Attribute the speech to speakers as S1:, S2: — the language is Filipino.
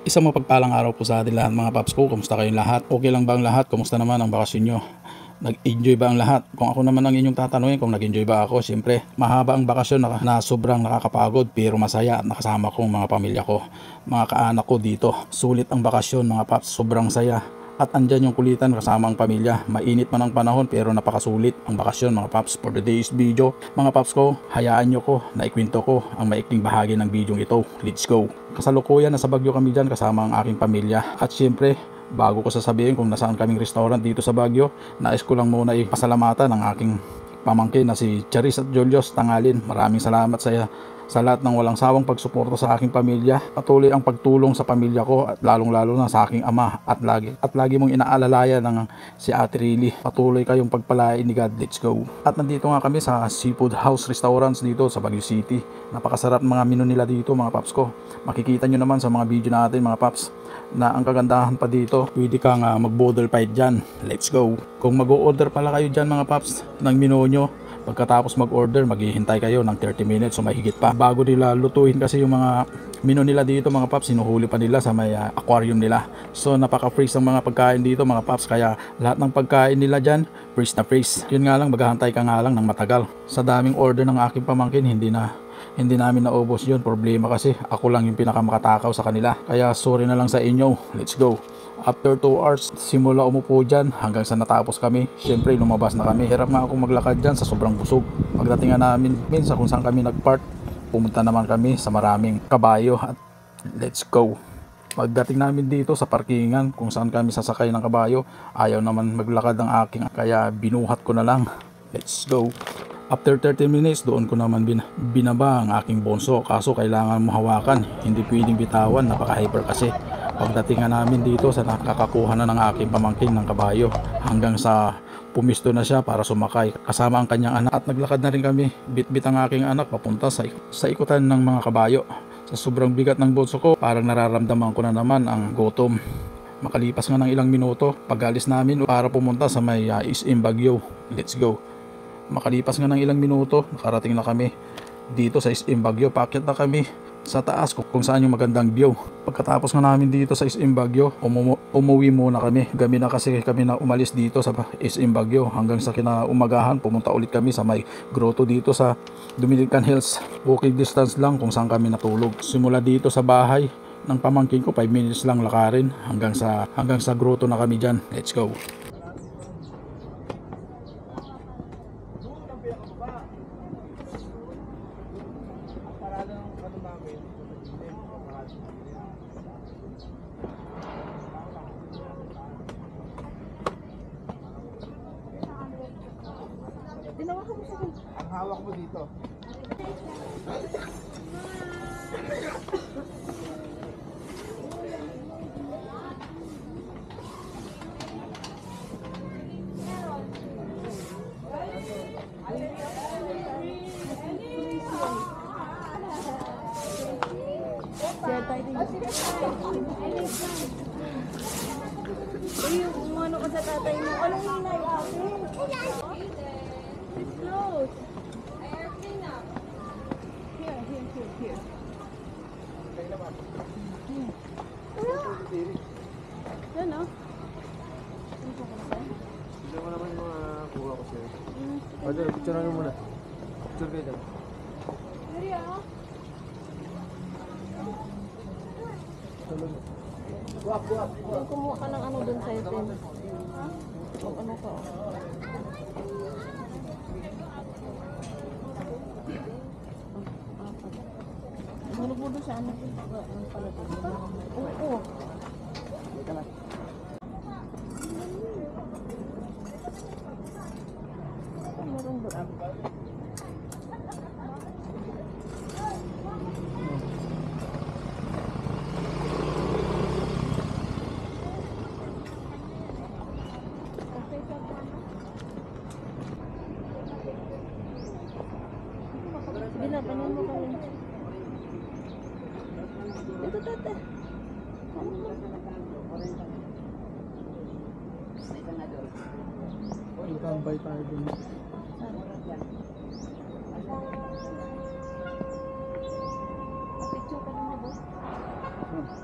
S1: Isang mapagpalang araw po sa atin lahat mga paps ko. Kumusta kayong lahat? Okay lang ba ang lahat? Kumusta naman ang bakasyon nyo? Nag-enjoy ba ang lahat? Kung ako naman ang inyong tatanungin kung nag-enjoy ba ako, siyempre mahaba ang bakasyon na sobrang nakakapagod pero masaya at nakasama ko mga pamilya ko, mga kaanak ko dito. Sulit ang bakasyon mga paps, sobrang saya. At andyan yung kulitan kasama ang pamilya. Mainit man ang panahon pero napakasulit ang bakasyon mga paps. For today's video mga paps ko, hayaan nyo ko na ikwento ko ang maikling bahagi ng video ito. Let's go! Kasalukuyan nasa Baguio kami dyan kasama ang aking pamilya. At syempre, bago ko sasabihin kung nasaan kaming restaurant dito sa Baguio, nais ko lang muna ipasalamatan ang aking pamangkin na si Charis at Julius Tangalin. Maraming salamat sa lahat ng walang sawang pagsuporta sa aking pamilya. Patuloy ang pagtulong sa pamilya ko at lalong-lalo na sa aking ama at lagi mong inaalalayan ng si Ate Riley. Patuloy kayong pagpalain ni God. Let's go. At nandito nga kami sa Seafood House Restaurants dito sa Baguio City. Napakasarap mga menu nila dito mga paps ko. Makikita nyo naman sa mga video natin mga paps na ang kagandahan pa dito, pwede kang mag-bodle fight dyan. Let's go. Kung mag-o-order pala kayo dyan mga paps ng menu nyo, pagkatapos mag-order, maghihintay kayo ng 30 minutes o mahigit pa bago nila lutuin kasi yung mga menu nila dito mga paps, sinuhuli pa nila sa may aquarium nila. So napaka-fresh ang mga pagkain dito mga paps, kaya lahat ng pagkain nila dyan fresh na fresh. Yun nga lang, maghahantay ka nga lang ng matagal. Sa daming order ng aking pamangkin, hindi namin naubos yun. Problema kasi ako lang yung pinakamakatakaw sa kanila, kaya sorry na lang sa inyo. Let's go. After 2 hours, simula umupo dyan hanggang sa natapos kami, syempre lumabas na kami. Hirap nga akong maglakad dyan sa sobrang busog. Pagdating namin minsan kung saan kami nagpark, pumunta naman kami sa maraming kabayo at let's go. Pagdating namin dito sa parkingan kung saan kami sasakay ng kabayo, ayaw naman maglakad ang aking, kaya binuhat ko na lang. Let's go. After 30 minutes, doon ko naman binaba ang aking bonso, kaso kailangan mo hawakan, hindi pwedeng bitawan, napaka-hyper kasi. Pagdating nga namin dito sa nakakakuha na ng aking pamangkin ng kabayo, hanggang sa pumisto na siya para sumakay kasama ang kanyang anak, at naglakad na rin kami bit-bit ang aking anak papunta sa ikutan ng mga kabayo. Sa sobrang bigat ng bonso ko, parang nararamdaman ko na naman ang gutom. Makalipas nga ng ilang minuto, pag-alis namin para pumunta sa may SM Baguio. Let's go. Makalipas nga ng ilang minuto, nakarating na kami dito sa SM Baguio. Paakyat na kami sa taas kung saan yung magandang view. Pagkatapos nga namin dito sa SM Baguio, umuwi muna kami. Gabi na kasi kami na umalis dito sa SM Baguio, hanggang sa kinaumagahan pumunta ulit kami sa may grotto dito sa Dominican Hills. Walking distance lang kung saan kami natulog. Simula dito sa bahay ng pamangkin ko, 5 minutes lang lakarin hanggang sa grotto na kami dyan. Let's go.
S2: Ang hawak mo dito.
S3: Uy, umano ka sa tatay mo. Anong hinay ate? It's closed. Here. Yan o.
S2: Hindi mo naman yung mga kuha ko sa'yo. Pwede, picture mo muna. Picture kayo dyan.
S3: Kung kumuha ka ng ano dun sa item. Kung ano ka. Hulog mo doon sa anak ko. Ang pala ko. Oo.
S2: Teka lang.
S3: Meron doon. Binabanin mo kami. Ito tate.
S2: Tambay tayo dun.
S3: Picture ka na ba?
S2: Hmm.